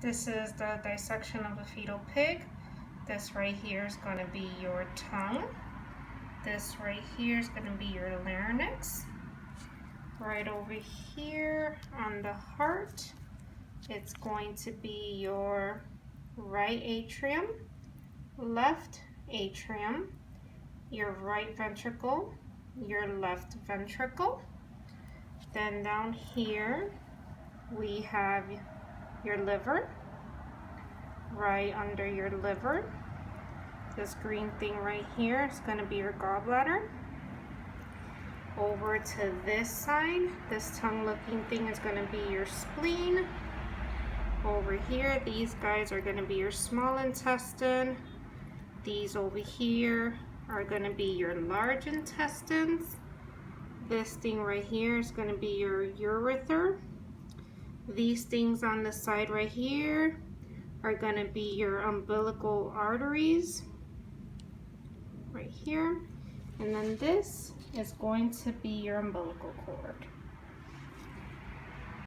This is the dissection of a fetal pig. This right here is going to be your tongue. This right here is going to be your larynx. Right over here on the heart, it's going to be your right atrium, left atrium, your right ventricle, your left ventricle. Then down here, we have your liver, right under your liver. This green thing right here is going to be your gallbladder. Over to this side, this tongue looking thing is going to be your spleen. Over here, these guys are going to be your small intestine. These over here are going to be your large intestines. This thing right here is going to be your urethra. These things on the side right here are going to be your umbilical arteries right here, and then this is going to be your umbilical cord.